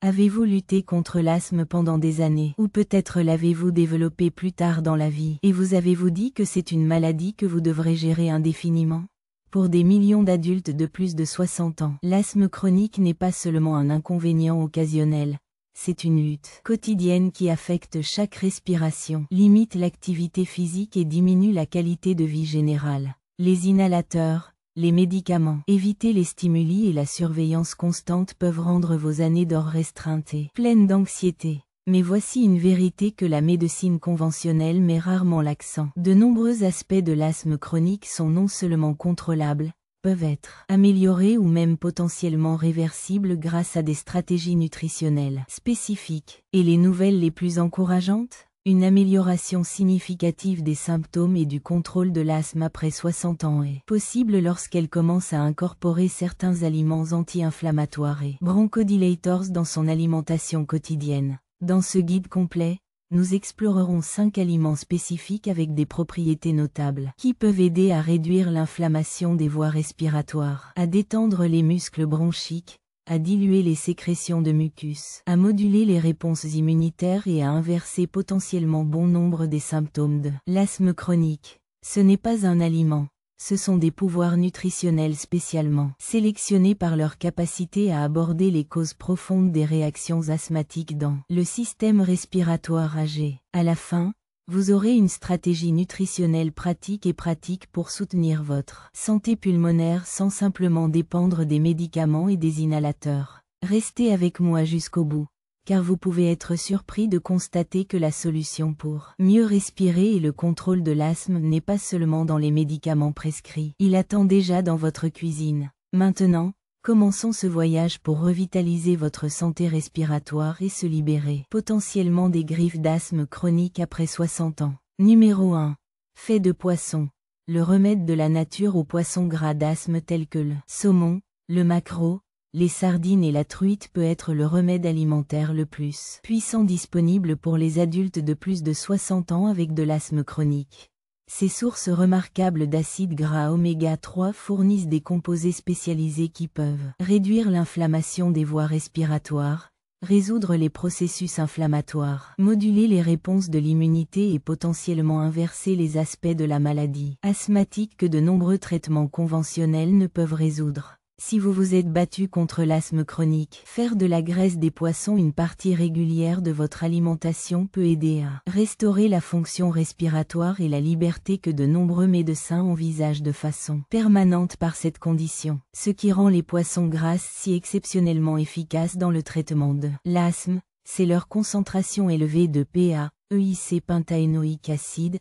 Avez-vous lutté contre l'asthme pendant des années? Ou peut-être l'avez-vous développé plus tard dans la vie et vous avez-vous dit que c'est une maladie que vous devrez gérer indéfiniment? Pour des millions d'adultes de plus de 60 ans, l'asthme chronique n'est pas seulement un inconvénient occasionnel. C'est une lutte quotidienne qui affecte chaque respiration, limite l'activité physique et diminue la qualité de vie générale. Les inhalateurs, les médicaments, éviter les stimuli et la surveillance constante peuvent rendre vos années d'or restreintes et pleines d'anxiété. Mais voici une vérité que la médecine conventionnelle met rarement l'accent. De nombreux aspects de l'asthme chronique sont non seulement contrôlables, peuvent être améliorés ou même potentiellement réversibles grâce à des stratégies nutritionnelles spécifiques. Et les nouvelles les plus encourageantes? Une amélioration significative des symptômes et du contrôle de l'asthme après 60 ans est possible lorsqu'elle commence à incorporer certains aliments anti-inflammatoires et bronchodilators dans son alimentation quotidienne. Dans ce guide complet, nous explorerons 5 aliments spécifiques avec des propriétés notables qui peuvent aider à réduire l'inflammation des voies respiratoires, à détendre les muscles bronchiques, à diluer les sécrétions de mucus, à moduler les réponses immunitaires et à inverser potentiellement bon nombre des symptômes de l'asthme chronique. Ce n'est pas un aliment, ce sont des pouvoirs nutritionnels spécialement sélectionnés par leur capacité à aborder les causes profondes des réactions asthmatiques dans le système respiratoire âgé. À la fin, vous aurez une stratégie nutritionnelle pratique pour soutenir votre santé pulmonaire sans simplement dépendre des médicaments et des inhalateurs. Restez avec moi jusqu'au bout, car vous pouvez être surpris de constater que la solution pour mieux respirer et le contrôle de l'asthme n'est pas seulement dans les médicaments prescrits. Il attend déjà dans votre cuisine. Maintenant, commençons ce voyage pour revitaliser votre santé respiratoire et se libérer potentiellement des griffes d'asthme chronique après 60 ans. Numéro 1. Fait de poisson. Le remède de la nature aux poissons gras d'asthme tels que le saumon, le maquereau, les sardines et la truite peut être le remède alimentaire le plus puissant disponible pour les adultes de plus de 60 ans avec de l'asthme chronique. Ces sources remarquables d'acides gras oméga 3 fournissent des composés spécialisés qui peuvent réduire l'inflammation des voies respiratoires, résoudre les processus inflammatoires, moduler les réponses de l'immunité et potentiellement inverser les aspects de la maladie asthmatique que de nombreux traitements conventionnels ne peuvent résoudre. Si vous vous êtes battu contre l'asthme chronique, faire de la graisse des poissons une partie régulière de votre alimentation peut aider à restaurer la fonction respiratoire et la liberté que de nombreux médecins envisagent de façon permanente par cette condition, ce qui rend les poissons gras si exceptionnellement efficaces dans le traitement de l'asthme, c'est leur concentration élevée de PA, EIC pentaénoïque acide,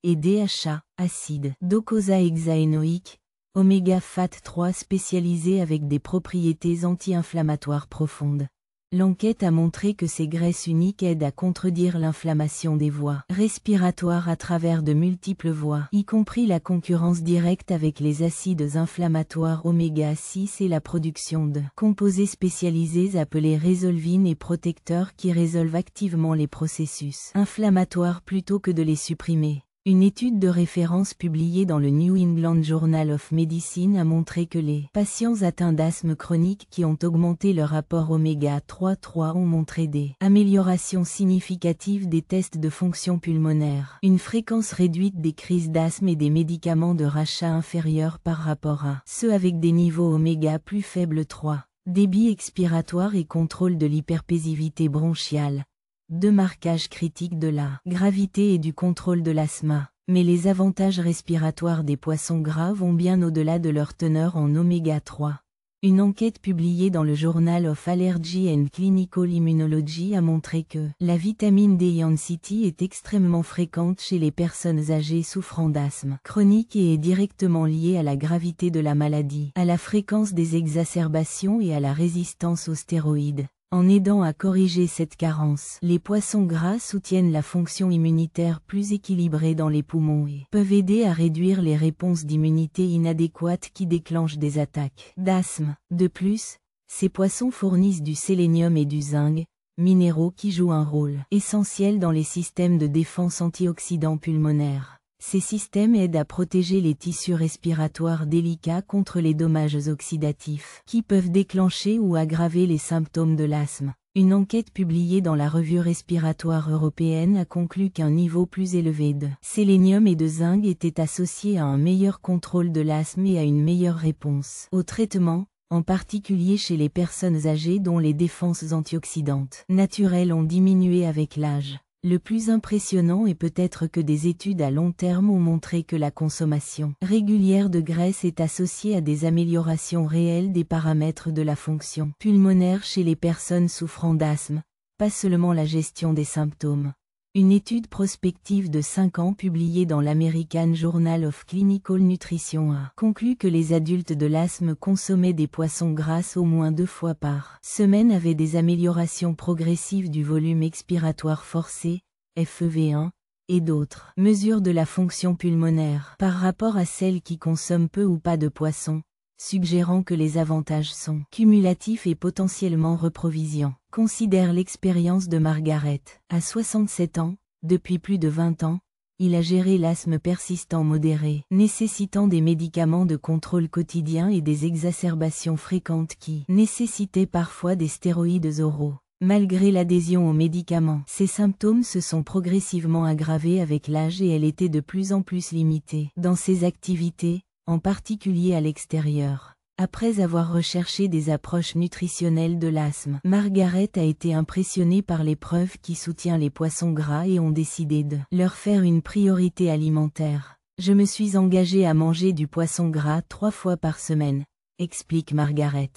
et DHA, acide docosahexaénoïque, oméga fat 3 spécialisé avec des propriétés anti-inflammatoires profondes. L'enquête a montré que ces graisses uniques aident à contredire l'inflammation des voies respiratoires à travers de multiples voies, y compris la concurrence directe avec les acides inflammatoires oméga 6 et la production de composés spécialisés appelés résolvines et protecteurs qui résolvent activement les processus inflammatoires plutôt que de les supprimer. Une étude de référence publiée dans le New England Journal of Medicine a montré que les patients atteints d'asthme chronique qui ont augmenté leur apport oméga 3 ont montré des améliorations significatives des tests de fonction pulmonaire, une fréquence réduite des crises d'asthme et des médicaments de rachat inférieurs par rapport à ceux avec des niveaux oméga plus faibles 3, débit expiratoire et contrôle de l'hyperpésivité bronchiale. Deux marquages critiques de la gravité et du contrôle de l'asthme, mais les avantages respiratoires des poissons gras vont bien au-delà de leur teneur en oméga 3. Une enquête publiée dans le Journal of Allergy and Clinical Immunology a montré que la vitamine D Yanciti est extrêmement fréquente chez les personnes âgées souffrant d'asthme chronique et est directement liée à la gravité de la maladie, à la fréquence des exacerbations et à la résistance aux stéroïdes. En aidant à corriger cette carence, les poissons gras soutiennent la fonction immunitaire plus équilibrée dans les poumons et peuvent aider à réduire les réponses d'immunité inadéquates qui déclenchent des attaques d'asthme. De plus, ces poissons fournissent du sélénium et du zinc, minéraux qui jouent un rôle essentiel dans les systèmes de défense antioxydants pulmonaires. Ces systèmes aident à protéger les tissus respiratoires délicats contre les dommages oxydatifs qui peuvent déclencher ou aggraver les symptômes de l'asthme. Une enquête publiée dans la revue respiratoire européenne a conclu qu'un niveau plus élevé de sélénium et de zinc était associé à un meilleur contrôle de l'asthme et à une meilleure réponse au traitement, en particulier chez les personnes âgées dont les défenses antioxydantes naturelles ont diminué avec l'âge. Le plus impressionnant est peut-être que des études à long terme ont montré que la consommation régulière de graisse est associée à des améliorations réelles des paramètres de la fonction pulmonaire chez les personnes souffrant d'asthme, pas seulement la gestion des symptômes. Une étude prospective de 5 ans publiée dans l'American Journal of Clinical Nutrition a conclu que les adultes de l'asthme consommaient des poissons gras au moins 2 fois par semaine avaient des améliorations progressives du volume expiratoire forcé, FEV1, et d'autres mesures de la fonction pulmonaire par rapport à celles qui consomment peu ou pas de poissons, suggérant que les avantages sont cumulatifs et potentiellement reprovisionnants. Considère l'expérience de Margaret. À 67 ans, depuis plus de 20 ans, il a géré l'asthme persistant modéré, nécessitant des médicaments de contrôle quotidien et des exacerbations fréquentes qui nécessitaient parfois des stéroïdes oraux. Malgré l'adhésion aux médicaments, ses symptômes se sont progressivement aggravés avec l'âge et elle était de plus en plus limitée dans ses activités, en particulier à l'extérieur. Après avoir recherché des approches nutritionnelles de l'asthme, Margaret a été impressionnée par les preuves qui soutiennent les poissons gras et ont décidé de leur faire une priorité alimentaire. Je me suis engagée à manger du poisson gras 3 fois par semaine, explique Margaret.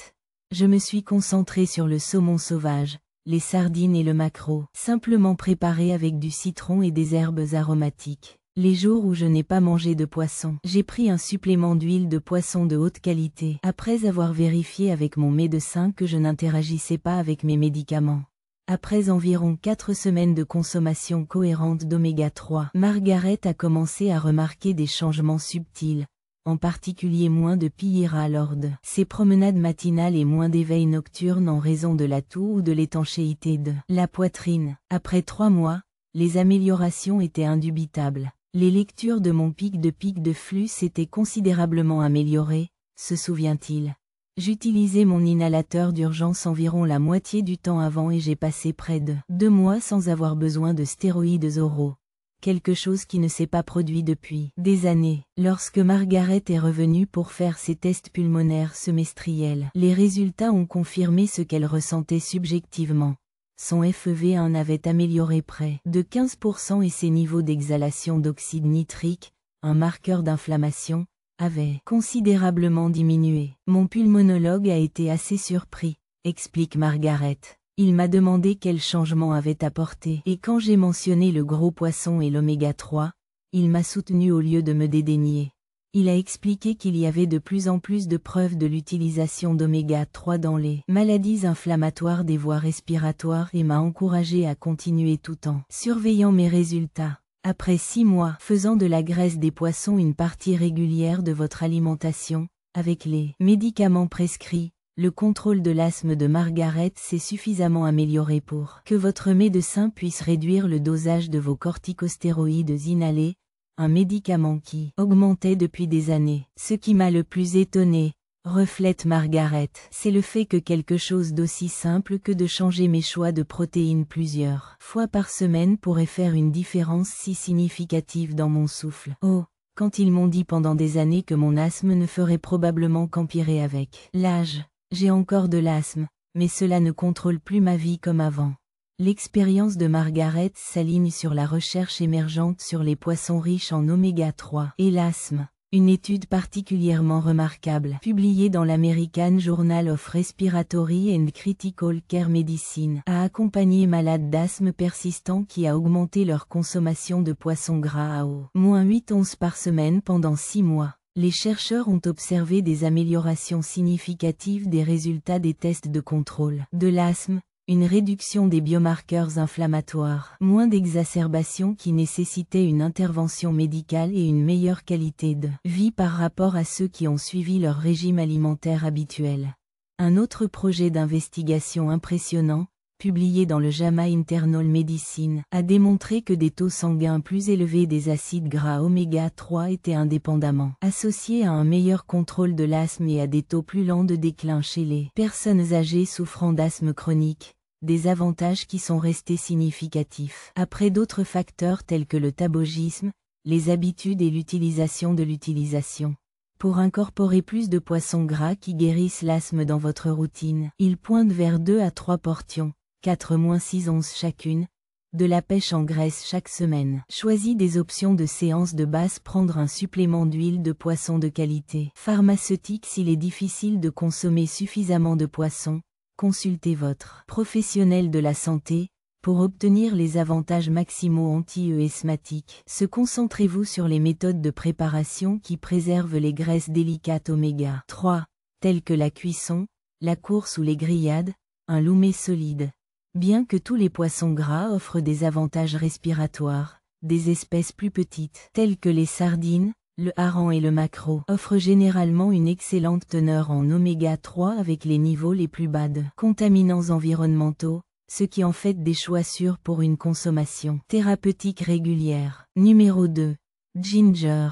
Je me suis concentrée sur le saumon sauvage, les sardines et le maquereau, simplement préparés avec du citron et des herbes aromatiques. Les jours où je n'ai pas mangé de poisson, j'ai pris un supplément d'huile de poisson de haute qualité, après avoir vérifié avec mon médecin que je n'interagissais pas avec mes médicaments. Après environ 4 semaines de consommation cohérente d'oméga 3, Margaret a commencé à remarquer des changements subtils, en particulier moins de pillira lors de ses promenades matinales et moins d'éveil nocturne en raison de la toux ou de l'étanchéité de la poitrine. Après 3 mois, les améliorations étaient indubitables. Les lectures de mon pic de flux s'étaient considérablement améliorées, se souvient-il. J'utilisais mon inhalateur d'urgence environ la moitié du temps avant et j'ai passé près de 2 mois sans avoir besoin de stéroïdes oraux. Quelque chose qui ne s'est pas produit depuis des années. Lorsque Margaret est revenue pour faire ses tests pulmonaires semestriels, les résultats ont confirmé ce qu'elle ressentait subjectivement. Son FEV1 avait amélioré près de 15% et ses niveaux d'exhalation d'oxyde nitrique, un marqueur d'inflammation, avaient considérablement diminué. Mon pulmonologue a été assez surpris, explique Margaret. Il m'a demandé quel changement avait apporté et quand j'ai mentionné le gros poisson et l'oméga 3, il m'a soutenu au lieu de me dédaigner. Il a expliqué qu'il y avait de plus en plus de preuves de l'utilisation d'oméga 3 dans les maladies inflammatoires des voies respiratoires et m'a encouragé à continuer tout en surveillant mes résultats. Après 6 mois faisant de la graisse des poissons une partie régulière de votre alimentation, avec les médicaments prescrits, le contrôle de l'asthme de Margaret s'est suffisamment amélioré pour que votre médecin puisse réduire le dosage de vos corticostéroïdes inhalés, un médicament qui augmentait depuis des années. Ce qui m'a le plus étonné, reflète Margaret, c'est le fait que quelque chose d'aussi simple que de changer mes choix de protéines plusieurs fois par semaine pourrait faire une différence si significative dans mon souffle. Oh, quand ils m'ont dit pendant des années que mon asthme ne ferait probablement qu'empirer avec l'âge. J'ai encore de l'asthme, mais cela ne contrôle plus ma vie comme avant. L'expérience de Margaret s'aligne sur la recherche émergente sur les poissons riches en oméga 3 et l'asthme. Une étude particulièrement remarquable, publiée dans l'American Journal of Respiratory and Critical Care Medicine, a accompagné malades d'asthme persistant qui a augmenté leur consommation de poissons gras à au moins 8 onces par semaine pendant 6 mois. Les chercheurs ont observé des améliorations significatives des résultats des tests de contrôle de l'asthme, une réduction des biomarqueurs inflammatoires, moins d'exacerbations qui nécessitaient une intervention médicale et une meilleure qualité de vie par rapport à ceux qui ont suivi leur régime alimentaire habituel. Un autre projet d'investigation impressionnant, publié dans le JAMA Internal Medicine, a démontré que des taux sanguins plus élevés des acides gras oméga 3 étaient indépendamment associés à un meilleur contrôle de l'asthme et à des taux plus lents de déclin chez les personnes âgées souffrant d'asthme chronique. des avantages qui sont restés significatifs. Après d'autres facteurs tels que le tabagisme, les habitudes et l'utilisation de l'utilisation. Pour incorporer plus de poissons gras qui guérissent l'asthme dans votre routine, il pointe vers 2 à 3 portions, 4-6 onces chacune, de la pêche en graisse chaque semaine. Choisis des options de séance de base. Prendre un supplément d'huile de poisson de qualité. Pharmaceutique. S'il est difficile de consommer suffisamment de poisson, consultez votre professionnel de la santé pour obtenir les avantages maximaux anti-asthmatiques. Concentrez-vous sur les méthodes de préparation qui préservent les graisses délicates oméga 3, telles que la cuisson, la course ou les grillades, un loumet solide. Bien que tous les poissons gras offrent des avantages respiratoires, des espèces plus petites, telles que les sardines, le hareng et le maquereau, offrent généralement une excellente teneur en oméga 3 avec les niveaux les plus bas de contaminants environnementaux, ce qui en fait des choix sûrs pour une consommation thérapeutique régulière. Numéro 2. Ginger.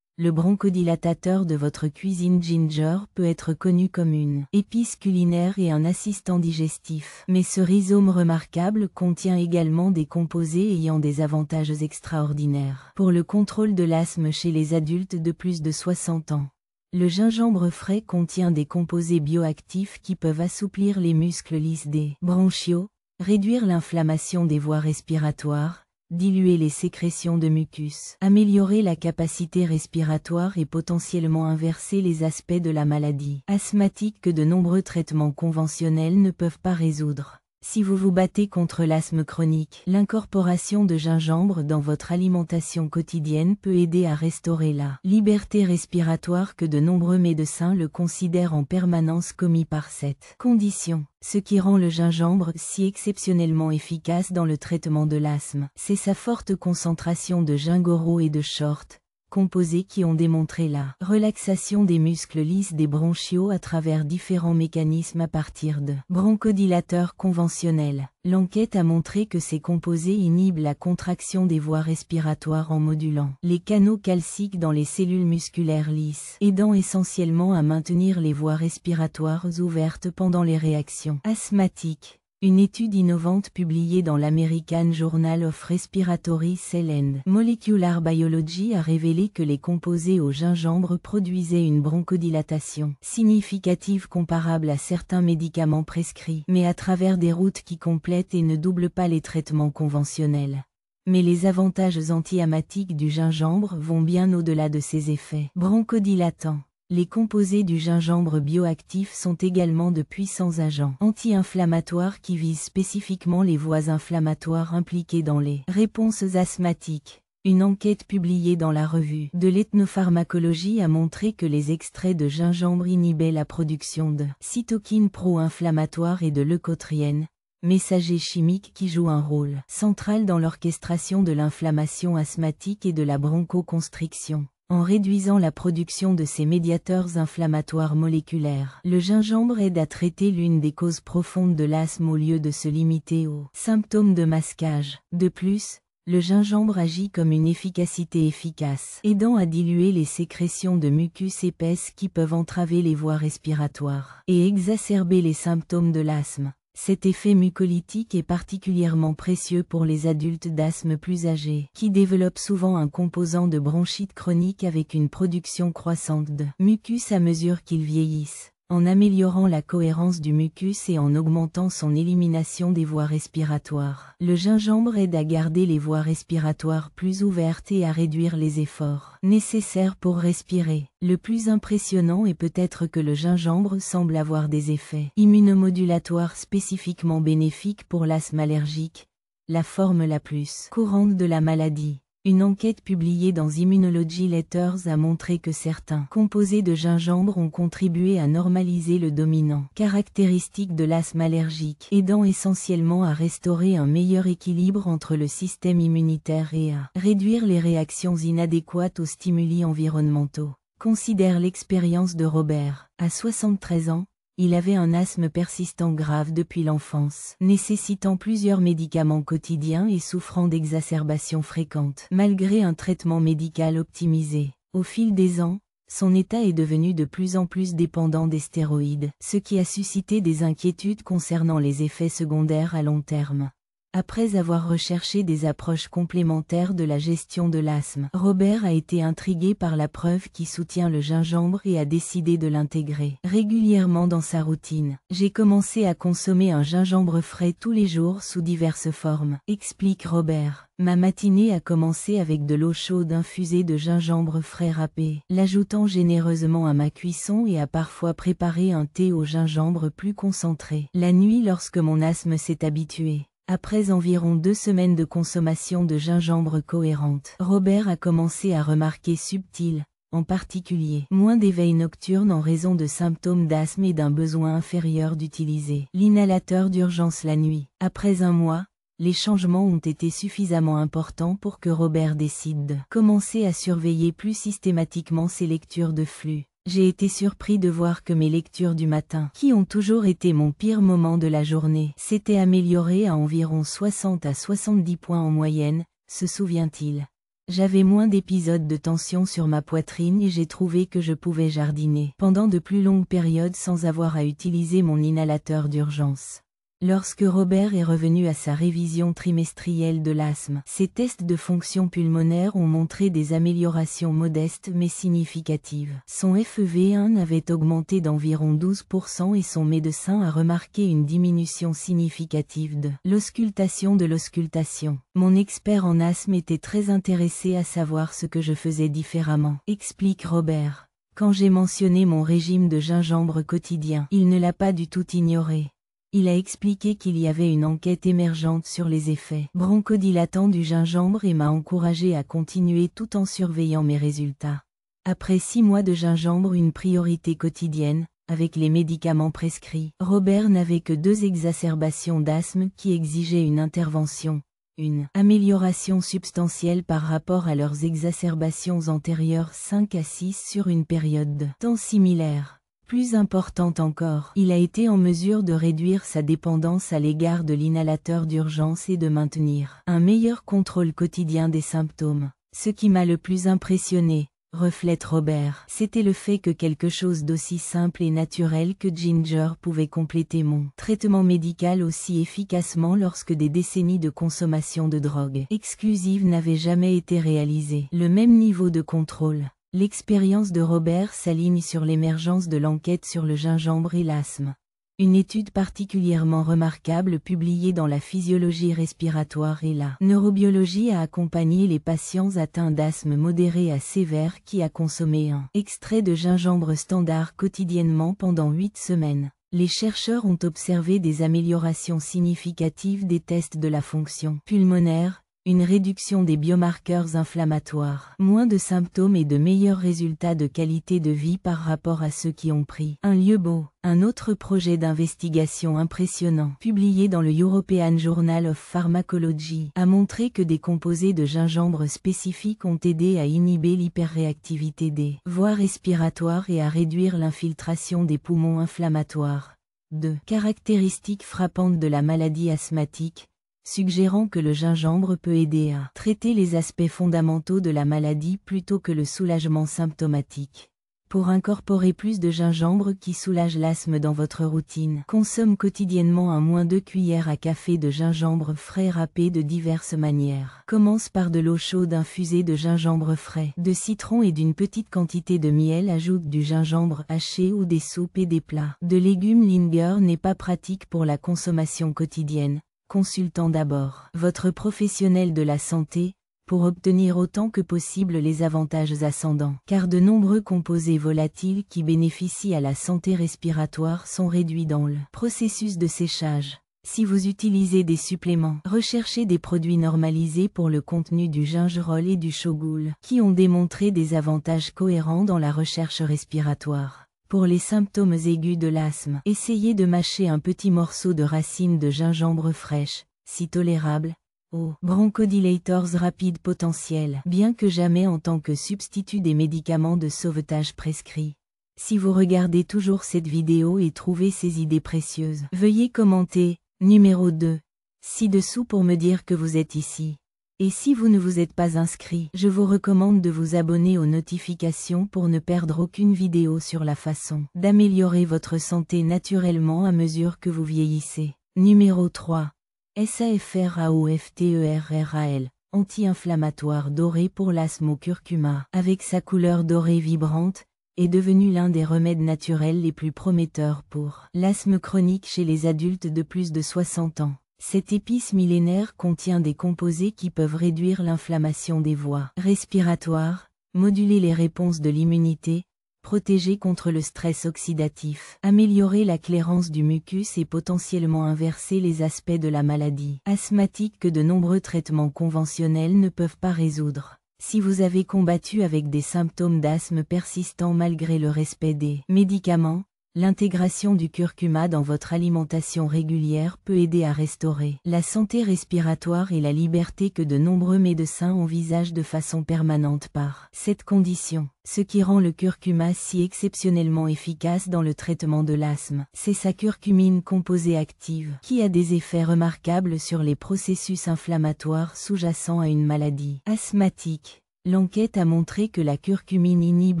Le bronchodilatateur de votre cuisine. Ginger peut être connu comme une épice culinaire et un assistant digestif. Mais ce rhizome remarquable contient également des composés ayant des avantages extraordinaires pour le contrôle de l'asthme chez les adultes de plus de 60 ans. Le gingembre frais contient des composés bioactifs qui peuvent assouplir les muscles lisses des bronchioles, réduire l'inflammation des voies respiratoires, diluer les sécrétions de mucus, améliorer la capacité respiratoire et potentiellement inverser les aspects de la maladie asthmatique que de nombreux traitements conventionnels ne peuvent pas résoudre. Si vous vous battez contre l'asthme chronique, l'incorporation de gingembre dans votre alimentation quotidienne peut aider à restaurer la liberté respiratoire que de nombreux médecins le considèrent en permanence commis par cette condition. Ce qui rend le gingembre si exceptionnellement efficace dans le traitement de l'asthme, c'est sa forte concentration de gingoros et de short, composés qui ont démontré la relaxation des muscles lisses des bronchioles à travers différents mécanismes à partir de bronchodilateurs conventionnels. L'enquête a montré que ces composés inhibent la contraction des voies respiratoires en modulant les canaux calciques dans les cellules musculaires lisses, aidant essentiellement à maintenir les voies respiratoires ouvertes pendant les réactions asthmatiques. Une étude innovante publiée dans l'American Journal of Respiratory Cell and Molecular Biology a révélé que les composés au gingembre produisaient une bronchodilatation significative comparable à certains médicaments prescrits, mais à travers des routes qui complètent et ne doublent pas les traitements conventionnels. Mais les avantages anti-asthmatiques du gingembre vont bien au-delà de ces effets bronchodilatants. Les composés du gingembre bioactif sont également de puissants agents anti-inflammatoires qui visent spécifiquement les voies inflammatoires impliquées dans les réponses asthmatiques. Une enquête publiée dans la revue de l'ethnopharmacologie a montré que les extraits de gingembre inhibaient la production de cytokines pro-inflammatoires et de leucotriènes, messagers chimiques qui jouent un rôle central dans l'orchestration de l'inflammation asthmatique et de la bronchoconstriction. En réduisant la production de ces médiateurs inflammatoires moléculaires, le gingembre aide à traiter l'une des causes profondes de l'asthme au lieu de se limiter aux symptômes de masquage. De plus, le gingembre agit comme une efficacité efficace, aidant à diluer les sécrétions de mucus épaisses qui peuvent entraver les voies respiratoires et exacerber les symptômes de l'asthme. Cet effet mucolytique est particulièrement précieux pour les adultes d'asthme plus âgés, qui développent souvent un composant de bronchite chronique avec une production croissante de mucus à mesure qu'ils vieillissent. En améliorant la cohérence du mucus et en augmentant son élimination des voies respiratoires, le gingembre aide à garder les voies respiratoires plus ouvertes et à réduire les efforts nécessaires pour respirer. Le plus impressionnant est peut-être que le gingembre semble avoir des effets immunomodulatoires spécifiquement bénéfiques pour l'asthme allergique, la forme la plus courante de la maladie. Une enquête publiée dans Immunology Letters a montré que certains composés de gingembre ont contribué à normaliser le dominant caractéristique de l'asthme allergique, aidant essentiellement à restaurer un meilleur équilibre entre le système immunitaire et à réduire les réactions inadéquates aux stimuli environnementaux. Considère l'expérience de Robert. À 73 ans, il avait un asthme persistant grave depuis l'enfance, nécessitant plusieurs médicaments quotidiens et souffrant d'exacerbations fréquentes. Malgré un traitement médical optimisé, au fil des ans, Son état est devenu de plus en plus dépendant des stéroïdes, ce qui a suscité des inquiétudes concernant les effets secondaires à long terme. Après avoir recherché des approches complémentaires de la gestion de l'asthme, Robert a été intrigué par la preuve qui soutient le gingembre et a décidé de l'intégrer régulièrement dans sa routine. J'ai commencé à consommer un gingembre frais tous les jours sous diverses formes, explique Robert. Ma matinée a commencé avec de l'eau chaude infusée de gingembre frais râpé, l'ajoutant généreusement à ma cuisson et a parfois préparé un thé au gingembre plus concentré. La nuit, lorsque mon asthme s'est habitué. Après environ 2 semaines de consommation de gingembre cohérente, Robert a commencé à remarquer subtil, en particulier, moins d'éveil nocturne en raison de symptômes d'asthme et d'un besoin inférieur d'utiliser l'inhalateur d'urgence la nuit. Après un mois, les changements ont été suffisamment importants pour que Robert décide de commencer à surveiller plus systématiquement ses lectures de flux. J'ai été surpris de voir que mes lectures du matin, qui ont toujours été mon pire moment de la journée, s'étaient améliorées à environ 60 à 70 points en moyenne, se souvient-il. J'avais moins d'épisodes de tension sur ma poitrine et j'ai trouvé que je pouvais jardiner pendant de plus longues périodes sans avoir à utiliser mon inhalateur d'urgence. Lorsque Robert est revenu à sa révision trimestrielle de l'asthme, ses tests de fonction pulmonaire ont montré des améliorations modestes mais significatives. Son FEV1 avait augmenté d'environ 12% et son médecin a remarqué une diminution significative de l'auscultation de l'auscultation. Mon expert en asthme était très intéressé à savoir ce que je faisais différemment, explique Robert. Quand j'ai mentionné mon régime de gingembre quotidien, il ne l'a pas du tout ignoré. Il a expliqué qu'il y avait une enquête émergente sur les effets bronchodilatants du gingembre et m'a encouragé à continuer tout en surveillant mes résultats. Après 6 mois de gingembre, une priorité quotidienne, avec les médicaments prescrits, Robert n'avait que 2 exacerbations d'asthme qui exigeaient une intervention. Une amélioration substantielle par rapport à leurs exacerbations antérieures 5 à 6 sur une période de temps similaire. Plus importante encore, il a été en mesure de réduire sa dépendance à l'égard de l'inhalateur d'urgence et de maintenir un meilleur contrôle quotidien des symptômes. Ce qui m'a le plus impressionné, reflète Robert, c'était le fait que quelque chose d'aussi simple et naturel que Ginger pouvait compléter mon traitement médical aussi efficacement lorsque des décennies de consommation de drogue exclusive n'avaient jamais été réalisées. Le même niveau de contrôle. L'expérience de Robert s'aligne sur l'émergence de l'enquête sur le gingembre et l'asthme. Une étude particulièrement remarquable publiée dans la physiologie respiratoire et la neurobiologie a accompagné les patients atteints d'asthme modéré à sévère qui a consommé un extrait de gingembre standard quotidiennement pendant 8 semaines. Les chercheurs ont observé des améliorations significatives des tests de la fonction pulmonaire, une réduction des biomarqueurs inflammatoires, moins de symptômes et de meilleurs résultats de qualité de vie par rapport à ceux qui ont pris un lieu-beau. Un autre projet d'investigation impressionnant, publié dans le European Journal of Pharmacology, a montré que des composés de gingembre spécifiques ont aidé à inhiber l'hyperréactivité des voies respiratoires et à réduire l'infiltration des poumons inflammatoires. 2 caractéristiques frappantes de la maladie asthmatique, suggérant que le gingembre peut aider à traiter les aspects fondamentaux de la maladie plutôt que le soulagement symptomatique. Pour incorporer plus de gingembre qui soulage l'asthme dans votre routine, consomme quotidiennement un moins 2 cuillères à café de gingembre frais râpé de diverses manières. Commence par de l'eau chaude infusée de gingembre frais, de citron et d'une petite quantité de miel. Ajoute du gingembre haché ou des soupes et des plats de légumes. Linger n'est pas pratique pour la consommation quotidienne. Consultant d'abord votre professionnel de la santé, pour obtenir autant que possible les avantages ascendants, car de nombreux composés volatiles qui bénéficient à la santé respiratoire sont réduits dans le processus de séchage. Si vous utilisez des suppléments, recherchez des produits normalisés pour le contenu du gingerol et du chogoul, qui ont démontré des avantages cohérents dans la recherche respiratoire. Pour les symptômes aigus de l'asthme, essayez de mâcher un petit morceau de racine de gingembre fraîche, si tolérable, aux bronchodilators rapides potentiels, bien que jamais en tant que substitut des médicaments de sauvetage prescrits. Si vous regardez toujours cette vidéo et trouvez ces idées précieuses, veuillez commenter, numéro 2, ci-dessous pour me dire que vous êtes ici. Et si vous ne vous êtes pas inscrit, je vous recommande de vous abonner aux notifications pour ne perdre aucune vidéo sur la façon d'améliorer votre santé naturellement à mesure que vous vieillissez. Numéro 3. SAFRAOFTERRAL. Anti-inflammatoire doré pour l'asthme au curcuma. Avec sa couleur dorée vibrante, est devenu l'un des remèdes naturels les plus prometteurs pour l'asthme chronique chez les adultes de plus de 60 ans. Cette épice millénaire contient des composés qui peuvent réduire l'inflammation des voies respiratoires, moduler les réponses de l'immunité, protéger contre le stress oxydatif, améliorer la clairance du mucus et potentiellement inverser les aspects de la maladie asthmatique que de nombreux traitements conventionnels ne peuvent pas résoudre. Si vous avez combattu avec des symptômes d'asthme persistants malgré le respect des médicaments, l'intégration du curcuma dans votre alimentation régulière peut aider à restaurer la santé respiratoire et la liberté que de nombreux médecins envisagent de façon permanente par cette condition. Ce qui rend le curcuma si exceptionnellement efficace dans le traitement de l'asthme, c'est sa curcumine composée active, qui a des effets remarquables sur les processus inflammatoires sous-jacents à une maladie asthmatique. L'enquête a montré que la curcumine inhibe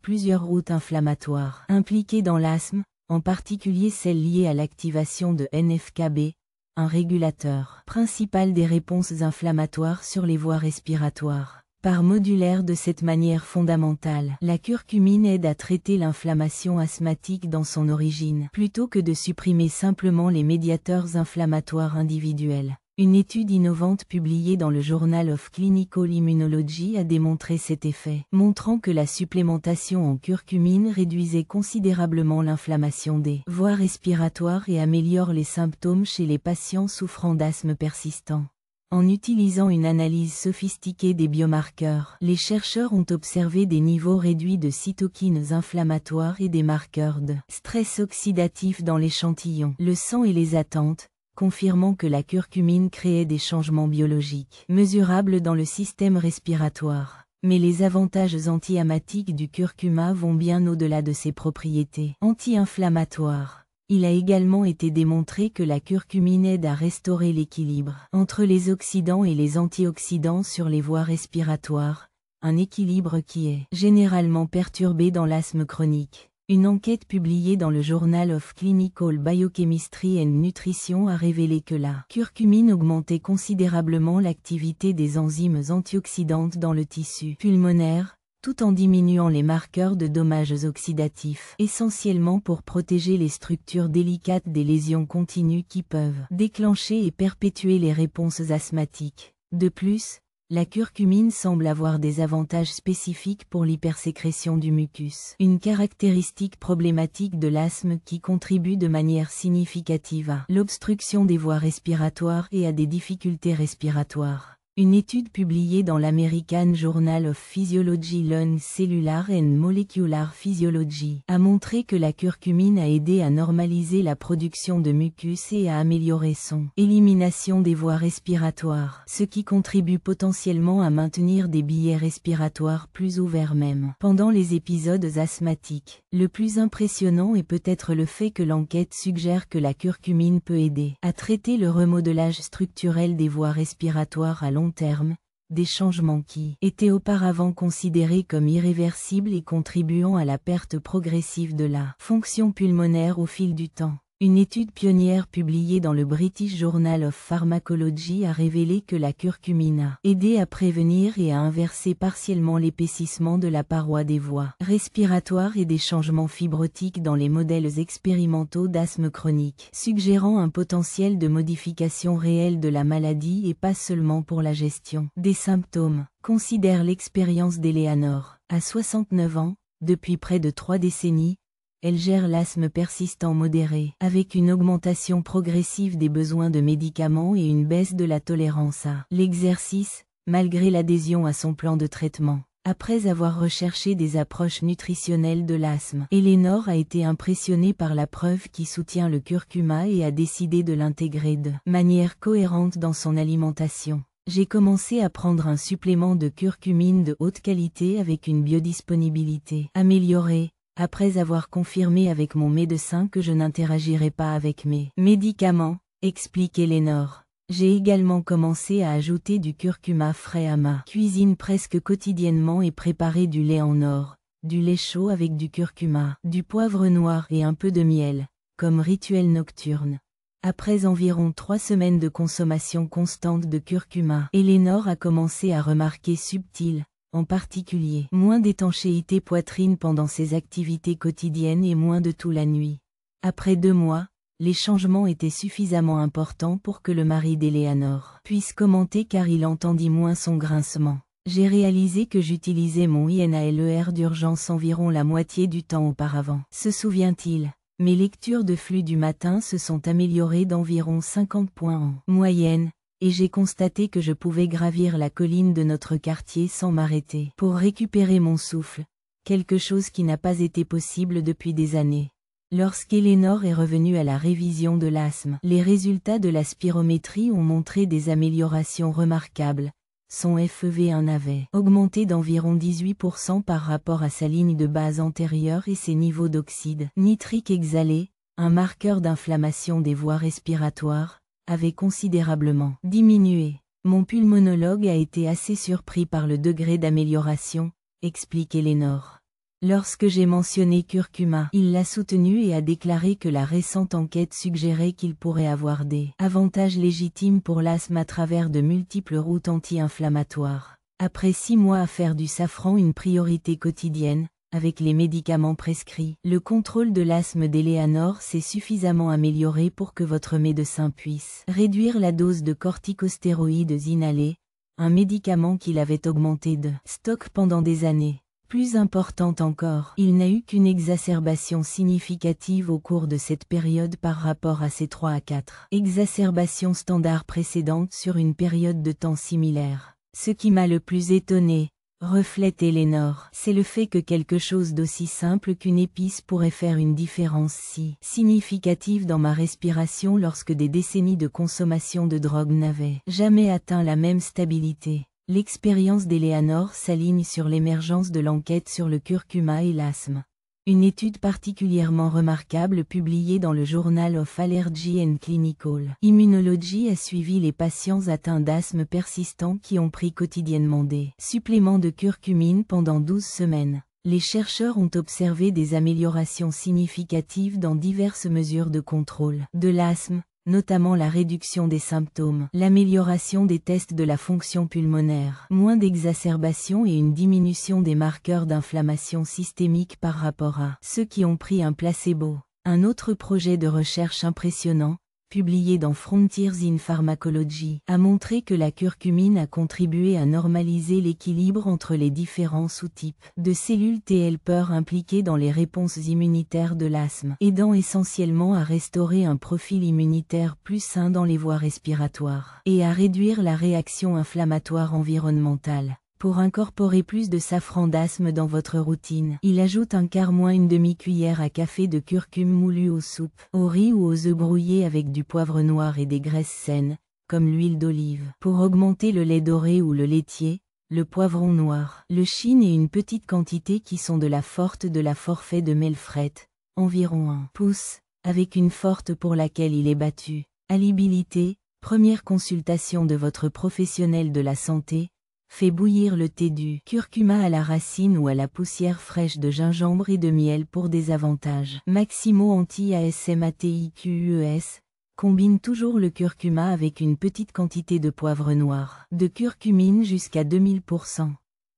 plusieurs routes inflammatoires impliquées dans l'asthme, en particulier celles liées à l'activation de NF-κB, un régulateur principal des réponses inflammatoires sur les voies respiratoires. Par modulaire de cette manière fondamentale, la curcumine aide à traiter l'inflammation asthmatique dans son origine, plutôt que de supprimer simplement les médiateurs inflammatoires individuels. Une étude innovante publiée dans le Journal of Clinical Immunology a démontré cet effet, montrant que la supplémentation en curcumine réduisait considérablement l'inflammation des voies respiratoires et améliore les symptômes chez les patients souffrant d'asthme persistant. En utilisant une analyse sophistiquée des biomarqueurs, les chercheurs ont observé des niveaux réduits de cytokines inflammatoires et des marqueurs de stress oxydatif dans l'échantillon, le sang et les attentes, confirmant que la curcumine créait des changements biologiques mesurables dans le système respiratoire. Mais les avantages anti-asthmatiques du curcuma vont bien au-delà de ses propriétés anti-inflammatoires. Il a également été démontré que la curcumine aide à restaurer l'équilibre entre les oxydants et les antioxydants sur les voies respiratoires, un équilibre qui est généralement perturbé dans l'asthme chronique. Une enquête publiée dans le Journal of Clinical Biochemistry and Nutrition a révélé que la curcumine augmentait considérablement l'activité des enzymes antioxydantes dans le tissu pulmonaire, tout en diminuant les marqueurs de dommages oxydatifs, essentiellement pour protéger les structures délicates des lésions continues qui peuvent déclencher et perpétuer les réponses asthmatiques. De plus, la curcumine semble avoir des avantages spécifiques pour l'hypersécrétion du mucus, une caractéristique problématique de l'asthme qui contribue de manière significative à l'obstruction des voies respiratoires et à des difficultés respiratoires. Une étude publiée dans l'American Journal of Physiology Lung Cellular and Molecular Physiology a montré que la curcumine a aidé à normaliser la production de mucus et à améliorer son élimination des voies respiratoires, ce qui contribue potentiellement à maintenir des billets respiratoires plus ouverts même pendant les épisodes asthmatiques. Le plus impressionnant est peut-être le fait que l'enquête suggère que la curcumine peut aider à traiter le remodelage structurel des voies respiratoires à long terme, des changements qui étaient auparavant considérés comme irréversibles et contribuant à la perte progressive de la fonction pulmonaire au fil du temps. Une étude pionnière publiée dans le British Journal of Pharmacology a révélé que la curcumine a aidé à prévenir et à inverser partiellement l'épaississement de la paroi des voies respiratoires et des changements fibrotiques dans les modèles expérimentaux d'asthme chronique, suggérant un potentiel de modification réelle de la maladie et pas seulement pour la gestion des symptômes. Considère l'expérience d'Eleanor. À 69 ans, depuis près de 3 décennies, elle gère l'asthme persistant modéré, avec une augmentation progressive des besoins de médicaments et une baisse de la tolérance à l'exercice, malgré l'adhésion à son plan de traitement. Après avoir recherché des approches nutritionnelles de l'asthme, Eleanor a été impressionnée par la preuve qui soutient le curcuma et a décidé de l'intégrer de manière cohérente dans son alimentation. J'ai commencé à prendre un supplément de curcumine de haute qualité avec une biodisponibilité améliorée, après avoir confirmé avec mon médecin que je n'interagirais pas avec mes médicaments, explique Eleanor. J'ai également commencé à ajouter du curcuma frais à ma cuisine presque quotidiennement et préparer du lait en or, du lait chaud avec du curcuma, du poivre noir et un peu de miel, comme rituel nocturne. Après environ 3 semaines de consommation constante de curcuma, Eleanor a commencé à remarquer subtil, en particulier, moins d'étanchéité poitrine pendant ses activités quotidiennes et moins de toux la nuit. Après 2 mois, les changements étaient suffisamment importants pour que le mari d'Eleanor puisse commenter car il entendit moins son grincement. J'ai réalisé que j'utilisais mon INALER d'urgence environ la moitié du temps auparavant. Se souvient-il? Mes lectures de flux du matin se sont améliorées d'environ 50 points en moyenne, et j'ai constaté que je pouvais gravir la colline de notre quartier sans m'arrêter pour récupérer mon souffle, quelque chose qui n'a pas été possible depuis des années. Lorsqu'Eleanor est revenue à la révision de l'asthme, les résultats de la spirométrie ont montré des améliorations remarquables. Son FEV1 avait augmenté d'environ 18% par rapport à sa ligne de base antérieure et ses niveaux d'oxyde nitrique exhalé, un marqueur d'inflammation des voies respiratoires, avaient considérablement diminué. Mon pulmonologue a été assez surpris par le degré d'amélioration, explique Eleanor. Lorsque j'ai mentionné curcuma, il l'a soutenu et a déclaré que la récente enquête suggérait qu'il pourrait avoir des avantages légitimes pour l'asthme à travers de multiples routes anti-inflammatoires. Après 6 mois à faire du safran une priorité quotidienne, avec les médicaments prescrits, le contrôle de l'asthme d'Eleanor s'est suffisamment amélioré pour que votre médecin puisse réduire la dose de corticostéroïdes inhalés, un médicament qu'il avait augmenté de stock pendant des années. Plus importante encore, il n'a eu qu'une exacerbation significative au cours de cette période par rapport à ses 3 à 4 exacerbations standards précédentes sur une période de temps similaire. Ce qui m'a le plus étonné, reflète Eleanor, c'est le fait que quelque chose d'aussi simple qu'une épice pourrait faire une différence si significative dans ma respiration lorsque des décennies de consommation de drogue n'avaient jamais atteint la même stabilité. L'expérience d'Eleanor s'aligne sur l'émergence de l'enquête sur le curcuma et l'asthme. Une étude particulièrement remarquable publiée dans le Journal of Allergy and Clinical Immunology a suivi les patients atteints d'asthme persistant qui ont pris quotidiennement des suppléments de curcumine pendant 12 semaines. Les chercheurs ont observé des améliorations significatives dans diverses mesures de contrôle de l'asthme, notamment la réduction des symptômes, l'amélioration des tests de la fonction pulmonaire, moins d'exacerbation et une diminution des marqueurs d'inflammation systémique par rapport à ceux qui ont pris un placebo. Un autre projet de recherche impressionnant, publié dans Frontiers in Pharmacology, a montré que la curcumine a contribué à normaliser l'équilibre entre les différents sous-types de cellules T helper impliquées dans les réponses immunitaires de l'asthme, aidant essentiellement à restaurer un profil immunitaire plus sain dans les voies respiratoires, et à réduire la réaction inflammatoire environnementale. Pour incorporer plus de safran d'asthme dans votre routine, il ajoute un quart moins une demi-cuillère à café de curcuma moulu aux soupes, au riz ou aux œufs brouillés avec du poivre noir et des graisses saines, comme l'huile d'olive. Pour augmenter le lait doré ou le laitier, le poivron noir, le chine et une petite quantité qui sont de la forfait de melfret, environ 1 pouce, avec une forte pour laquelle il est battu. Alibilité, première consultation de votre professionnel de la santé. Fait bouillir le thé du curcuma à la racine ou à la poussière fraîche de gingembre et de miel pour des avantages maximaux anti-ASMATIQES. Combine toujours le curcuma avec une petite quantité de poivre noir, de curcumine jusqu'à 2000%.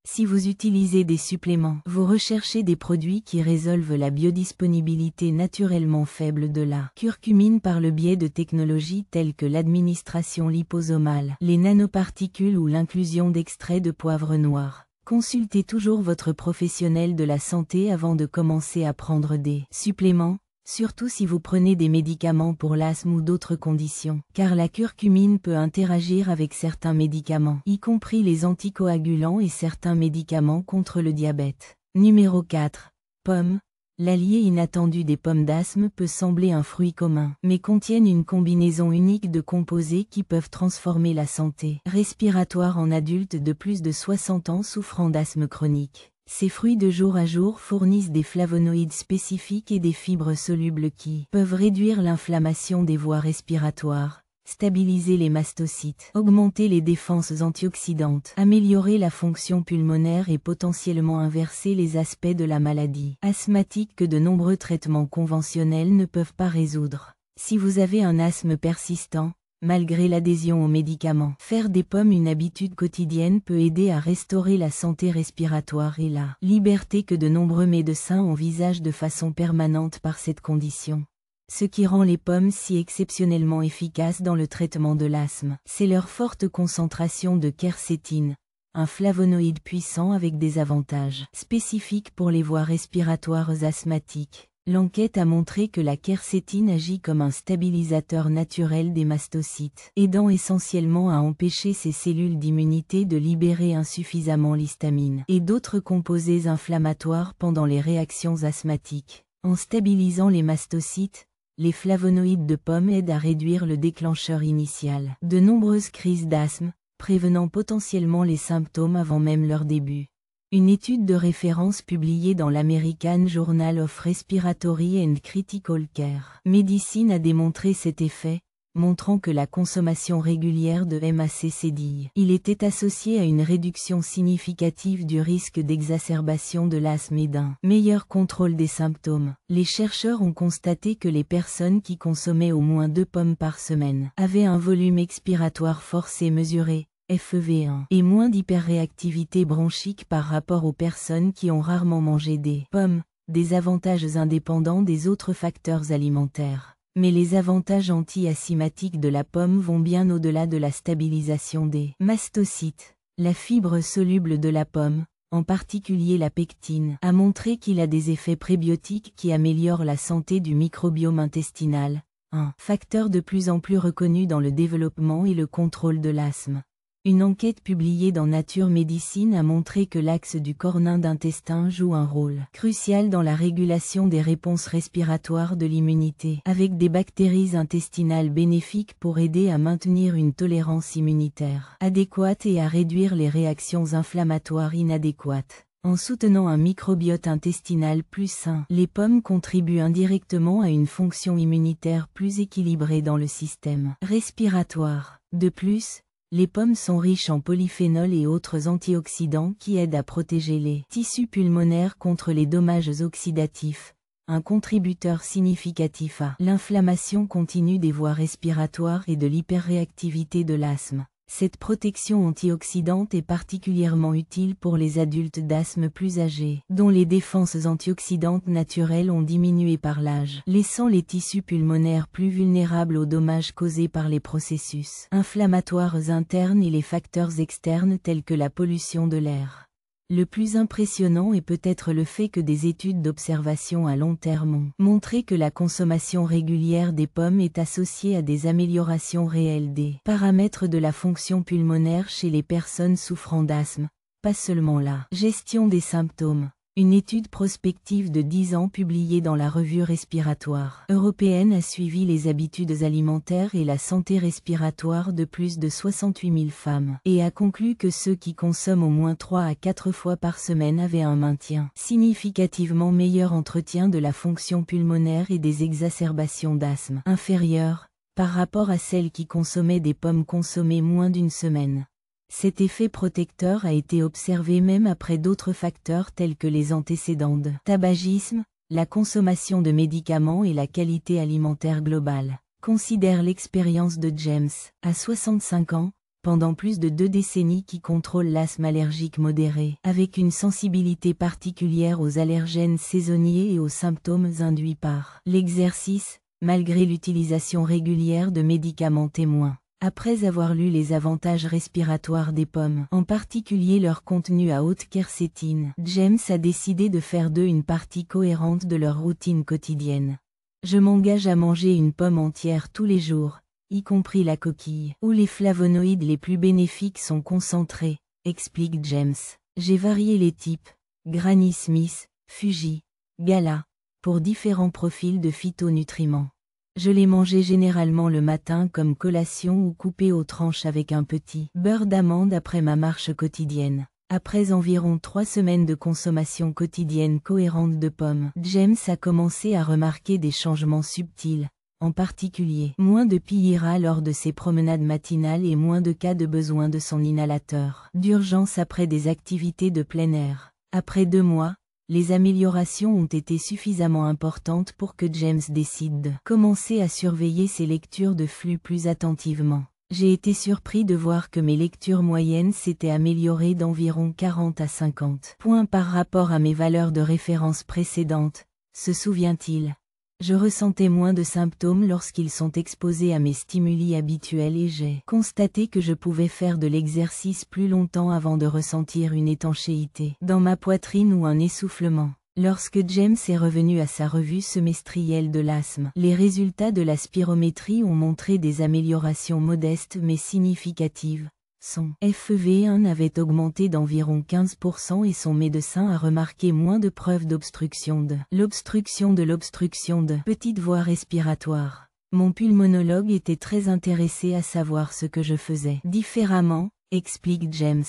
Si vous utilisez des suppléments, vous recherchez des produits qui résolvent la biodisponibilité naturellement faible de la curcumine par le biais de technologies telles que l'administration liposomale, les nanoparticules ou l'inclusion d'extraits de poivre noir. Consultez toujours votre professionnel de la santé avant de commencer à prendre des suppléments, surtout si vous prenez des médicaments pour l'asthme ou d'autres conditions, car la curcumine peut interagir avec certains médicaments, y compris les anticoagulants et certains médicaments contre le diabète. Numéro 4. Pommes. L'allié inattendu des pommes d'asthme peut sembler un fruit commun, mais contiennent une combinaison unique de composés qui peuvent transformer la santé respiratoire en adultes de plus de 60 ans souffrant d'asthme chronique. Ces fruits de jour à jour fournissent des flavonoïdes spécifiques et des fibres solubles qui peuvent réduire l'inflammation des voies respiratoires, stabiliser les mastocytes, augmenter les défenses antioxydantes, améliorer la fonction pulmonaire et potentiellement inverser les aspects de la maladie asthmatique que de nombreux traitements conventionnels ne peuvent pas résoudre. Si vous avez un asthme persistant, malgré l'adhésion aux médicaments, faire des pommes une habitude quotidienne peut aider à restaurer la santé respiratoire et la liberté que de nombreux médecins envisagent de façon permanente par cette condition. Ce qui rend les pommes si exceptionnellement efficaces dans le traitement de l'asthme, c'est leur forte concentration de quercétine, un flavonoïde puissant avec des avantages spécifiques pour les voies respiratoires asthmatiques. L'enquête a montré que la quercétine agit comme un stabilisateur naturel des mastocytes, aidant essentiellement à empêcher ces cellules d'immunité de libérer insuffisamment l'histamine et d'autres composés inflammatoires pendant les réactions asthmatiques. En stabilisant les mastocytes, les flavonoïdes de pomme aident à réduire le déclencheur initial de nombreuses crises d'asthme, prévenant potentiellement les symptômes avant même leur début. Une étude de référence publiée dans l'American Journal of Respiratory and Critical Care Medicine a démontré cet effet, montrant que la consommation régulière de MAC-cédille était associée à une réduction significative du risque d'exacerbation de l'asthme et d'un meilleur contrôle des symptômes. Les chercheurs ont constaté que les personnes qui consommaient au moins 2 pommes par semaine avaient un volume expiratoire forcé mesuré, FEV1, et moins d'hyperréactivité bronchique par rapport aux personnes qui ont rarement mangé des pommes, des avantages indépendants des autres facteurs alimentaires. Mais les avantages anti-asthmatiques de la pomme vont bien au-delà de la stabilisation des mastocytes. La fibre soluble de la pomme, en particulier la pectine, a montré qu'il a des effets prébiotiques qui améliorent la santé du microbiome intestinal, un facteur de plus en plus reconnu dans le développement et le contrôle de l'asthme. Une enquête publiée dans Nature Medicine a montré que l'axe du cornin d'intestin joue un rôle crucial dans la régulation des réponses respiratoires de l'immunité, avec des bactéries intestinales bénéfiques pour aider à maintenir une tolérance immunitaire adéquate et à réduire les réactions inflammatoires inadéquates. En soutenant un microbiote intestinal plus sain, les pommes contribuent indirectement à une fonction immunitaire plus équilibrée dans le système respiratoire. De plus, les pommes sont riches en polyphénols et autres antioxydants qui aident à protéger les tissus pulmonaires contre les dommages oxydatifs, un contributeur significatif à l'inflammation continue des voies respiratoires et de l'hyperréactivité de l'asthme. Cette protection antioxydante est particulièrement utile pour les adultes d'asthme plus âgés, dont les défenses antioxydantes naturelles ont diminué par l'âge, laissant les tissus pulmonaires plus vulnérables aux dommages causés par les processus inflammatoires internes et les facteurs externes tels que la pollution de l'air. Le plus impressionnant est peut-être le fait que des études d'observation à long terme ont montré que la consommation régulière des pommes est associée à des améliorations réelles des paramètres de la fonction pulmonaire chez les personnes souffrant d'asthme, pas seulement la gestion des symptômes. Une étude prospective de 10 ans publiée dans la revue respiratoire européenne a suivi les habitudes alimentaires et la santé respiratoire de plus de 68 000 femmes, et a conclu que ceux qui consomment au moins 3 à 4 fois par semaine avaient un maintien significativement meilleur entretien de la fonction pulmonaire et des exacerbations d'asthme inférieures, par rapport à celles qui consommaient des pommes consommées moins d'une semaine. Cet effet protecteur a été observé même après d'autres facteurs tels que les antécédents de tabagisme, la consommation de médicaments et la qualité alimentaire globale. Considère l'expérience de James, à 65 ans, pendant plus de 2 décennies qui contrôle l'asthme allergique modéré, avec une sensibilité particulière aux allergènes saisonniers et aux symptômes induits par l'exercice, malgré l'utilisation régulière de médicaments témoins. Après avoir lu les avantages respiratoires des pommes, en particulier leur contenu à haute quercétine, James a décidé de faire d'eux une partie cohérente de leur routine quotidienne. Je m'engage à manger une pomme entière tous les jours, y compris la coquille, où les flavonoïdes les plus bénéfiques sont concentrés, explique James. J'ai varié les types, Granny Smith, Fuji, Gala, pour différents profils de phytonutriments. Je les mangeais généralement le matin comme collation ou coupé aux tranches avec un petit beurre d'amande après ma marche quotidienne. Après environ 3 semaines de consommation quotidienne cohérente de pommes, James a commencé à remarquer des changements subtils, en particulier. Moins de PIRA lors de ses promenades matinales et moins de cas de besoin de son inhalateur d'urgence après des activités de plein air. Après 2 mois, les améliorations ont été suffisamment importantes pour que James décide de commencer à surveiller ses lectures de flux plus attentivement. J'ai été surpris de voir que mes lectures moyennes s'étaient améliorées d'environ 40 à 50 points par rapport à mes valeurs de référence précédentes, se souvient-il. Je ressentais moins de symptômes lorsqu'ils sont exposés à mes stimuli habituels et j'ai constaté que je pouvais faire de l'exercice plus longtemps avant de ressentir une étanchéité dans ma poitrine ou un essoufflement. Lorsque James est revenu à sa revue semestrielle de l'asthme, les résultats de la spirométrie ont montré des améliorations modestes mais significatives. Son FEV1 avait augmenté d'environ 15% et son médecin a remarqué moins de preuves d'obstruction de l'obstruction de petite voie respiratoire. Mon pulmonologue était très intéressé à savoir ce que je faisais différemment, explique James.